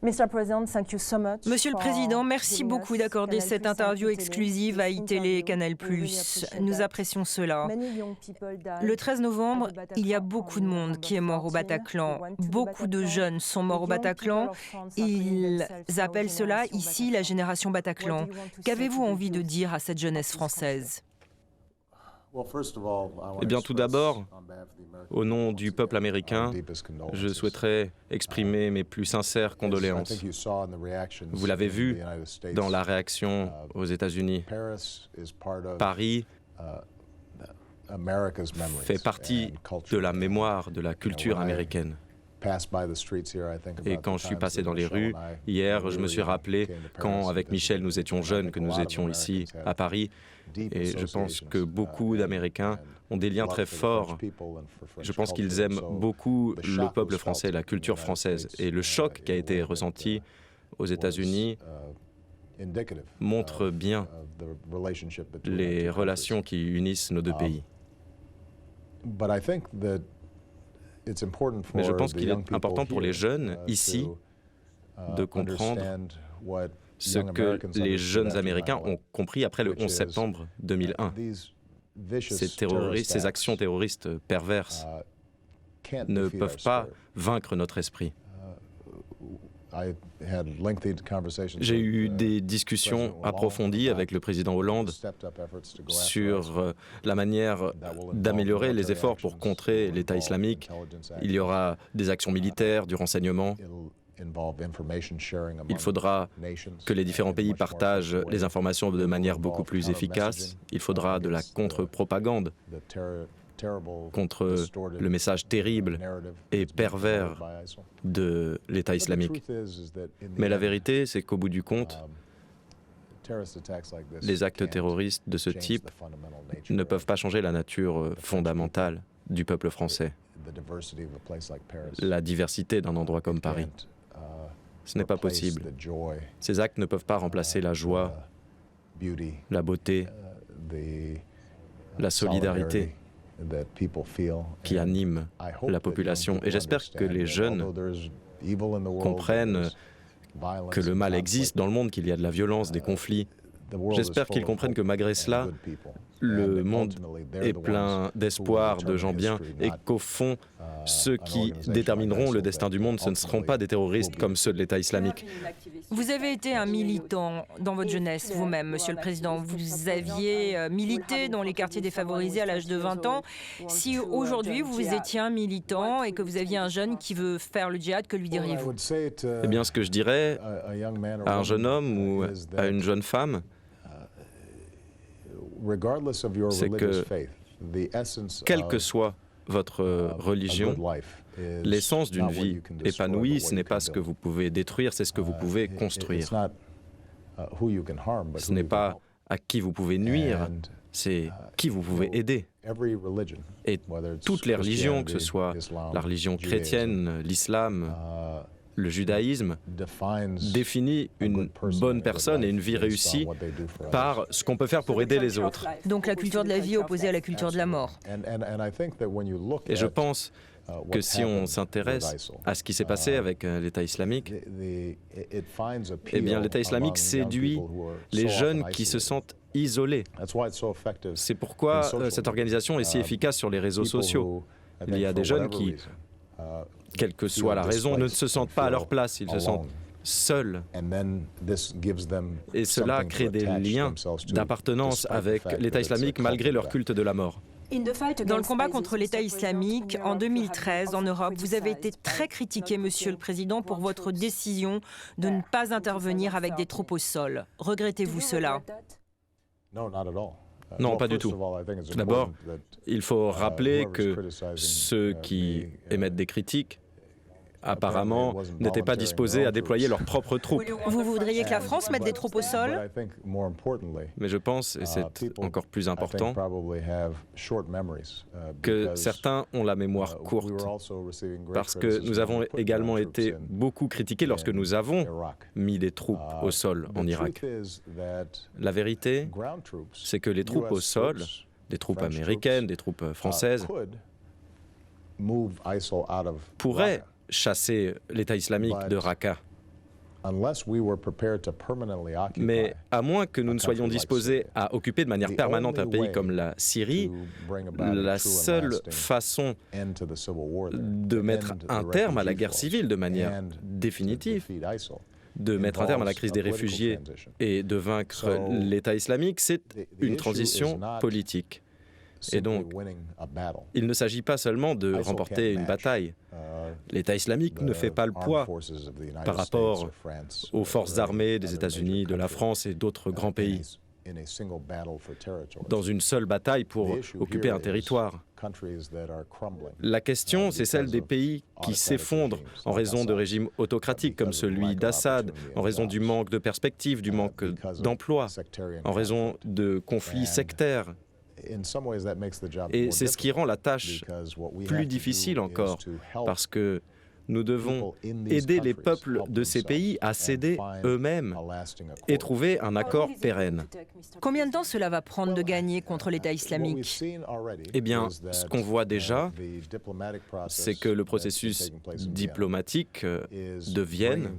Monsieur le Président, merci beaucoup d'accorder cette interview exclusive à iTélé et Canal+. Nous apprécions cela. Le 13 novembre, il y a beaucoup de monde qui est mort au Bataclan. Beaucoup de jeunes sont morts au Bataclan. Ils appellent cela ici la génération Bataclan. Qu'avez-vous envie de dire à cette jeunesse française ? Eh bien, tout d'abord, au nom du peuple américain, je souhaiterais exprimer mes plus sincères condoléances. Vous l'avez vu dans la réaction aux États-Unis. Paris fait partie de la mémoire de la culture américaine. Et quand je suis passé dans les rues, hier, je me suis rappelé quand, avec Michel, nous étions jeunes, que nous étions ici, à Paris. Et je pense que beaucoup d'Américains ont des liens très forts. Je pense qu'ils aiment beaucoup le peuple français, la culture française. Et le choc qui a été ressenti aux États-Unis montre bien les relations qui unissent nos deux pays. Mais je pense qu'il est important pour les jeunes ici de comprendre ce que les jeunes Américains ont compris après le 11 septembre 2001. Ces actions terroristes perverses ne peuvent pas vaincre notre esprit. J'ai eu des discussions approfondies avec le président Hollande sur la manière d'améliorer les efforts pour contrer l'État islamique. Il y aura des actions militaires, du renseignement. Il faudra que les différents pays partagent les informations de manière beaucoup plus efficace. Il faudra de la contre-propagande contre le message terrible et pervers de l'État islamique. Mais la vérité, c'est qu'au bout du compte, les actes terroristes de ce type ne peuvent pas changer la nature fondamentale du peuple français, la diversité d'un endroit comme Paris. Ce n'est pas possible. Ces actes ne peuvent pas remplacer la joie, la beauté, la solidarité qui anime la population. Et j'espère que les jeunes comprennent que le mal existe dans le monde, qu'il y a de la violence, des conflits. J'espère qu'ils comprennent que malgré cela, le monde est plein d'espoir, de gens bien, et qu'au fond, ceux qui détermineront le destin du monde, ce ne seront pas des terroristes comme ceux de l'État islamique. Vous avez été un militant dans votre jeunesse, vous-même, Monsieur le Président. Vous aviez milité dans les quartiers défavorisés à l'âge de 20 ans. Si aujourd'hui, vous étiez un militant et que vous aviez un jeune qui veut faire le djihad, que lui diriez-vous ? Eh bien, ce que je dirais à un jeune homme ou à une jeune femme, c'est que, quelle que soit votre religion, l'essence d'une vie épanouie, ce n'est pas ce que vous pouvez détruire, c'est ce que vous pouvez construire. Ce n'est pas à qui vous pouvez nuire, c'est qui vous pouvez aider. Et toutes les religions, que ce soit la religion chrétienne, l'islam, le judaïsme, définit une bonne personne et une vie réussie par ce qu'on peut faire pour aider les autres. Donc la culture de la vie opposée à la culture de la mort. Et je pense que si on s'intéresse à ce qui s'est passé avec l'État islamique, eh bien l'État islamique séduit les jeunes qui se sentent isolés. C'est pourquoi cette organisation est si efficace sur les réseaux sociaux. Il y a des jeunes qui, quelle que soit la raison, ne se sentent pas à leur place, ils se sentent seuls. Et cela crée des liens d'appartenance avec l'État islamique malgré leur culte de la mort. Dans le combat contre l'État islamique, en 2013, en Europe, vous avez été très critiqué, Monsieur le Président, pour votre décision de ne pas intervenir avec des troupes au sol. Regrettez-vous cela ? Non, pas du tout. Tout d'abord, il faut rappeler que ceux qui émettent des critiques, apparemment, n'étaient pas disposés à déployer leurs propres troupes. Vous voudriez que la France mette des troupes au sol ? Mais je pense, et c'est encore plus important, que certains ont la mémoire courte, parce que nous avons également été beaucoup critiqués lorsque nous avons mis des troupes au sol en Irak. La vérité, c'est que les troupes au sol, des troupes américaines, des troupes françaises, pourraient chasser l'État islamique de Raqqa. Mais à moins que nous ne soyons disposés à occuper de manière permanente un pays comme la Syrie, la seule façon de mettre un terme à la guerre civile de manière définitive, de mettre un terme à la crise des réfugiés et de vaincre l'État islamique, c'est une transition politique. Et donc, il ne s'agit pas seulement de remporter une bataille. L'État islamique ne fait pas le poids par rapport aux forces armées des États-Unis, de la France et d'autres grands pays dans une seule bataille pour occuper un territoire. La question, c'est celle des pays qui s'effondrent en raison de régimes autocratiques comme celui d'Assad, en raison du manque de perspectives, du manque d'emploi, en raison de conflits sectaires. Et c'est ce qui rend la tâche plus difficile encore, parce que nous devons aider les peuples de ces pays à s'aider eux-mêmes et trouver un accord pérenne. Combien de temps cela va prendre de gagner contre l'État islamique? Eh bien, ce qu'on voit déjà, c'est que le processus diplomatique de Vienne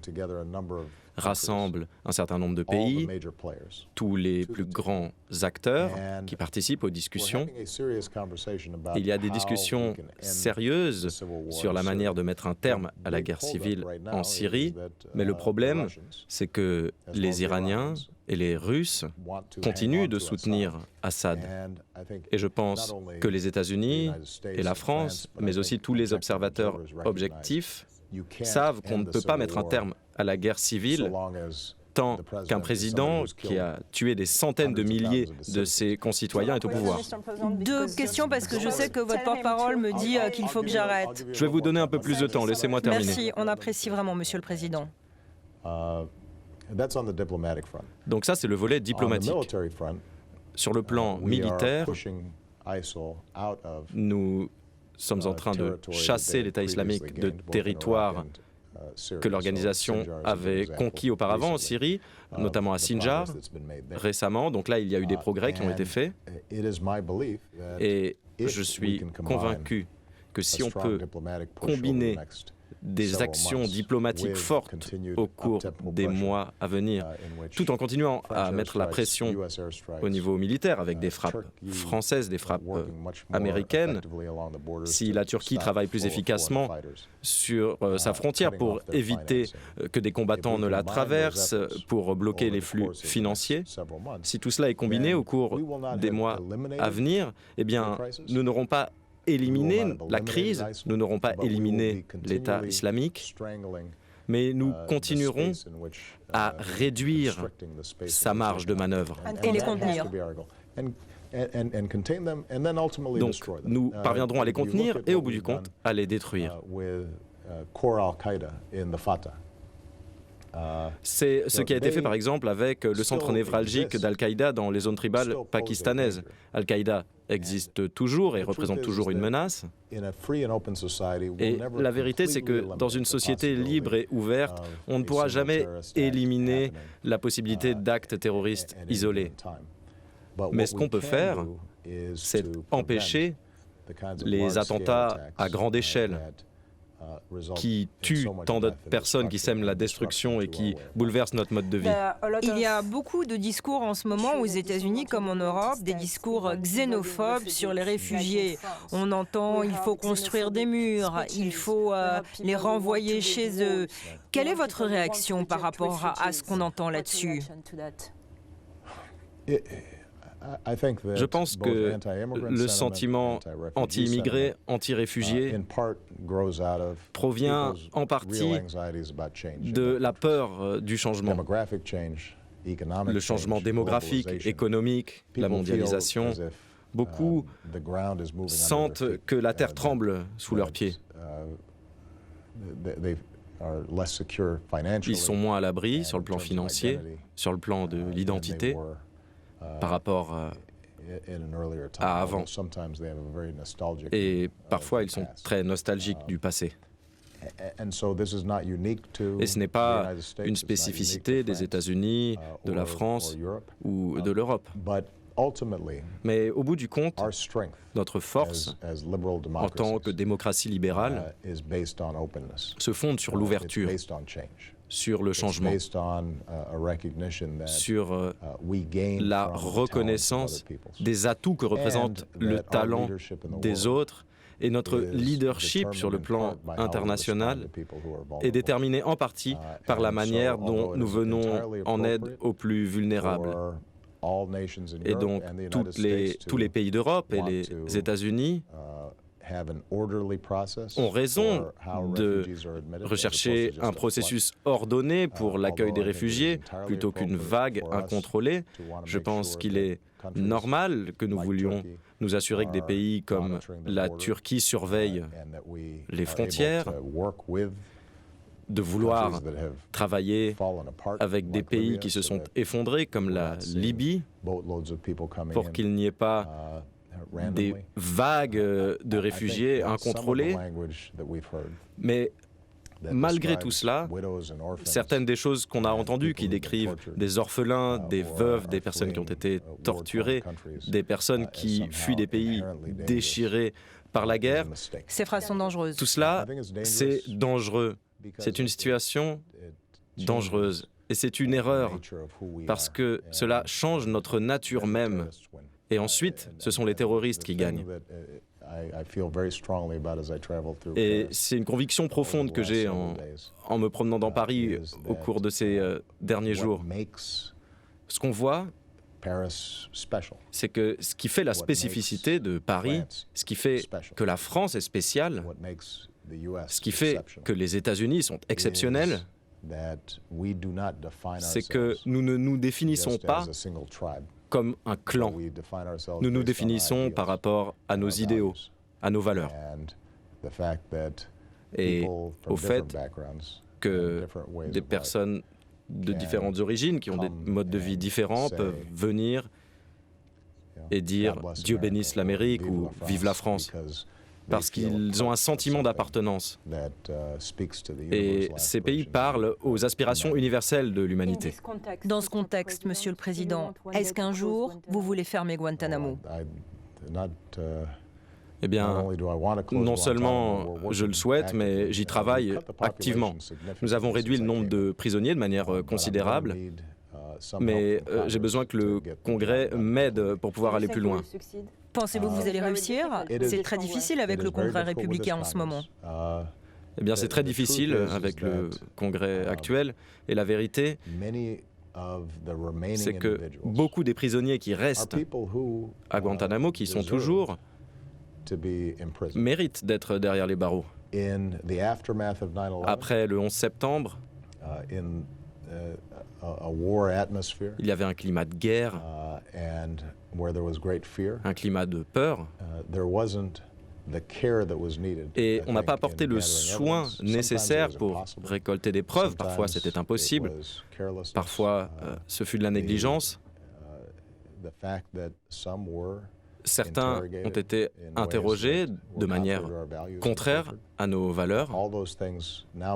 rassemble un certain nombre de pays, tous les plus grands acteurs qui participent aux discussions. Il y a des discussions sérieuses sur la manière de mettre un terme à la guerre civile en Syrie, mais le problème, c'est que les Iraniens et les Russes continuent de soutenir Assad. Et je pense que les États-Unis et la France, mais aussi tous les observateurs objectifs, savent qu'on ne peut pas mettre un terme à la guerre civile tant qu'un président qui a tué des centaines de milliers de ses concitoyens est au pouvoir. Deux questions, parce que je sais que votre porte-parole me dit qu'il faut que j'arrête. Je vais vous donner un peu plus de temps, laissez-moi terminer. Merci, on apprécie vraiment, Monsieur le Président. Donc ça, c'est le volet diplomatique. Sur le plan militaire, nous sommes en train de chasser l'État islamique de territoires que l'organisation avait conquis auparavant en Syrie, notamment à Sinjar, récemment. Donc là, il y a eu des progrès qui ont été faits. Et je suis convaincu que si on peut combiner des actions diplomatiques fortes au cours des mois à venir, tout en continuant à mettre la pression au niveau militaire avec des frappes françaises, des frappes américaines. Si la Turquie travaille plus efficacement sur sa frontière pour éviter que des combattants ne la traversent, pour bloquer les flux financiers, si tout cela est combiné au cours des mois à venir, eh bien, nous n'aurons pas éliminé la crise, nous n'aurons pas éliminé l'État islamique, mais nous continuerons à réduire sa marge de manœuvre. Et les contenir. Donc, nous parviendrons à les contenir et, au bout du compte, à les détruire. C'est ce qui a été fait, par exemple, avec le centre névralgique d'Al-Qaïda dans les zones tribales pakistanaises. Al-Qaïda existe toujours et représente toujours une menace. Et la vérité, c'est que dans une société libre et ouverte, on ne pourra jamais éliminer la possibilité d'actes terroristes isolés. Mais ce qu'on peut faire, c'est empêcher les attentats à grande échelle qui tuent tant d'autres personnes, qui sèment la destruction et qui bouleversent notre mode de vie. Il y a beaucoup de discours en ce moment aux États-Unis comme en Europe, des discours xénophobes sur les réfugiés. On entend il faut construire des murs, il faut les renvoyer chez eux. Quelle est votre réaction par rapport à ce qu'on entend là-dessus? Je pense que le sentiment anti-immigré, anti-réfugié provient en partie de la peur du changement. Le changement démographique, économique, la mondialisation. Beaucoup sentent que la terre tremble sous leurs pieds. Ils sont moins à l'abri sur le plan financier, sur le plan de l'identité, par rapport à avant. Et parfois, ils sont très nostalgiques du passé. Et ce n'est pas une spécificité des États-Unis, de la France ou de l'Europe. Mais au bout du compte, notre force, en tant que démocratie libérale, se fonde sur l'ouverture, sur le changement, sur la reconnaissance des atouts que représente le talent des autres, et notre leadership sur le plan international est déterminé en partie par la manière dont nous venons en aide aux plus vulnérables. Et donc tous les pays d'Europe et les États-Unis ont raison de rechercher un processus ordonné pour l'accueil des réfugiés plutôt qu'une vague incontrôlée. Je pense qu'il est normal que nous voulions nous assurer que des pays comme la Turquie surveillent les frontières, de vouloir travailler avec des pays qui se sont effondrés comme la Libye pour qu'il n'y ait pas des vagues de réfugiés incontrôlées. Mais malgré tout cela, certaines des choses qu'on a entendues qui décrivent des orphelins, des veuves, des personnes qui ont été torturées, des personnes qui fuient des pays déchirés par la guerre, ces phrases sont dangereuses. Tout cela, c'est dangereux. C'est une situation dangereuse. Et c'est une erreur parce que cela change notre nature même. Et ensuite, ce sont les terroristes qui gagnent. Et c'est une conviction profonde que j'ai en me promenant dans Paris au cours de ces derniers jours. Ce qu'on voit, c'est que ce qui fait la spécificité de Paris, ce qui fait que la France est spéciale, ce qui fait que les États-Unis sont exceptionnels, c'est que nous ne nous définissons pas comme un clan. Nous nous définissons par rapport à nos idéaux, à nos valeurs. Et au fait que des personnes de différentes origines, qui ont des modes de vie différents, peuvent venir et dire « Dieu bénisse l'Amérique » ou « Vive la France », parce qu'ils ont un sentiment d'appartenance. Et ces pays parlent aux aspirations universelles de l'humanité. Dans ce contexte, Monsieur le Président, est-ce qu'un jour, vous voulez fermer Guantanamo ? Eh bien, non seulement je le souhaite, mais j'y travaille activement. Nous avons réduit le nombre de prisonniers de manière considérable, mais j'ai besoin que le Congrès m'aide pour pouvoir aller plus loin. Pensez-vous que vous allez réussir ? C'est très difficile avec le Congrès républicain en ce moment. Eh bien, c'est très difficile avec le Congrès actuel. Et la vérité, c'est que beaucoup des prisonniers qui restent à Guantanamo, qui sont toujours, méritent d'être derrière les barreaux. Après le 11 septembre, il y avait un climat de guerre, un climat de peur, et on n'a pas apporté le soin nécessaire pour récolter des preuves. Parfois, c'était impossible. Parfois, ce fut de la négligence. Certains ont été interrogés de manière contraire à nos valeurs.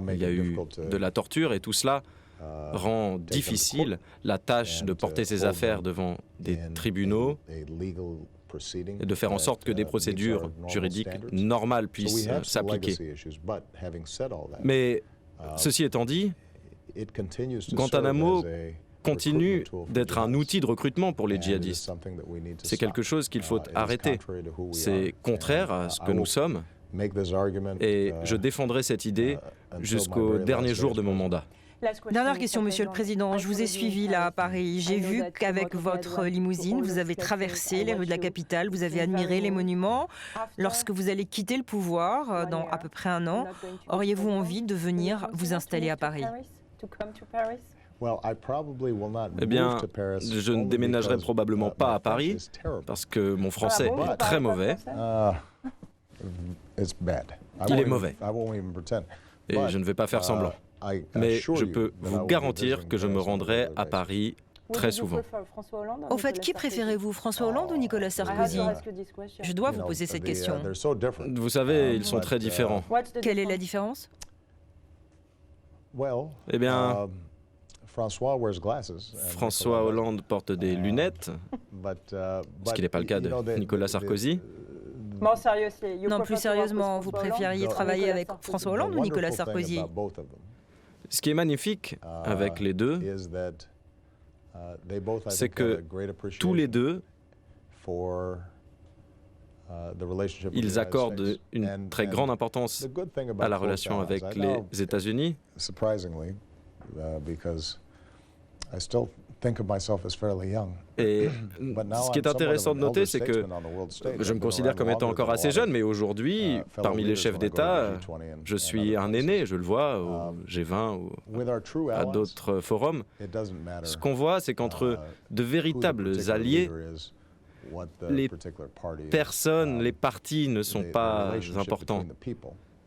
Il y a eu de la torture et tout cela rend difficile la tâche de porter ses affaires devant des tribunaux et de faire en sorte que des procédures juridiques normales puissent s'appliquer. Mais ceci étant dit, Guantanamo continue d'être un outil de recrutement pour les djihadistes. C'est quelque chose qu'il faut arrêter. C'est contraire à ce que nous sommes et je défendrai cette idée jusqu'au dernier jour de mon mandat. Dernière question, Monsieur le Président. Je vous ai suivi là à Paris. J'ai vu qu'avec votre limousine, vous avez traversé les rues de la capitale, vous avez admiré les monuments. Lorsque vous allez quitter le pouvoir dans à peu près un an, auriez-vous envie de venir vous installer à Paris ? Eh bien, je ne déménagerai probablement pas à Paris parce que mon français est très mauvais. Il est mauvais. Et je ne vais pas faire semblant. Mais je peux vous garantir que je me rendrai à Paris très souvent. Au fait, qui préférez-vous, François Hollande ou Nicolas Sarkozy ? Je dois vous poser cette question. Vous savez, ils sont très différents. Quelle est la différence ? Eh bien, François Hollande porte des lunettes, ce qui n'est pas le cas de Nicolas Sarkozy. Non, plus sérieusement, vous préfériez travailler avec François Hollande ou Nicolas Sarkozy ? Ce qui est magnifique avec les deux, c'est que tous les deux, ils accordent une très grande importance à la relation avec les États-Unis. Et ce qui est intéressant de noter, c'est que je me considère comme étant encore assez jeune, mais aujourd'hui, parmi les chefs d'État, je suis un aîné, je le vois au G20 ou à d'autres forums. Ce qu'on voit, c'est qu'entre de véritables alliés, les personnes, les partis ne sont pas importants.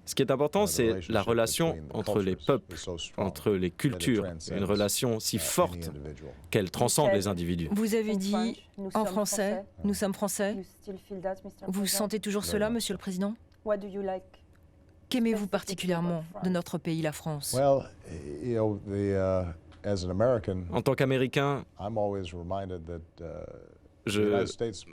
Ce qui est important, c'est la relation entre les peuples, entre les cultures, une relation si forte qu'elle transcende les individus. Vous avez dit en français, nous sommes français. Vous sentez toujours cela, Monsieur le Président? Qu'aimez-vous particulièrement de notre pays, la France? En tant qu'Américain, je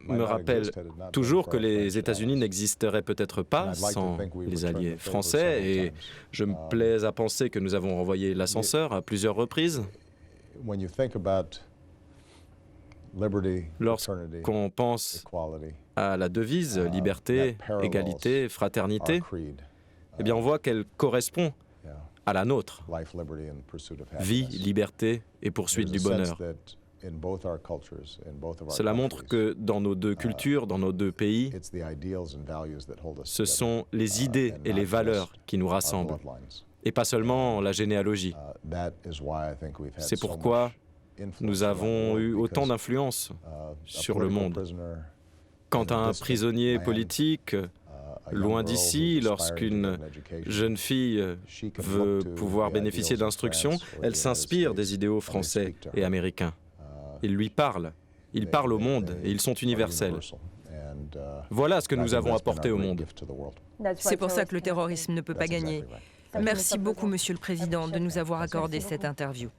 me rappelle toujours que les États-Unis n'existeraient peut-être pas sans les alliés français, et je me plais à penser que nous avons renvoyé l'ascenseur à plusieurs reprises. Lorsqu'on pense à la devise liberté, égalité, fraternité, eh bien on voit qu'elle correspond à la nôtre. Vie, liberté et poursuite du bonheur. Cela montre que dans nos deux cultures, dans nos deux pays, ce sont les idées et les valeurs qui nous rassemblent, et pas seulement la généalogie. C'est pourquoi nous avons eu autant d'influence sur le monde. Quand un prisonnier politique, loin d'ici, lorsqu'une jeune fille veut pouvoir bénéficier d'instructions, elle s'inspire des idéaux français et américains. Ils lui parlent, ils parlent au monde et ils sont universels. Voilà ce que nous avons apporté au monde. C'est pour ça que le terrorisme ne peut pas gagner. Merci beaucoup, Monsieur le Président, de nous avoir accordé cette interview.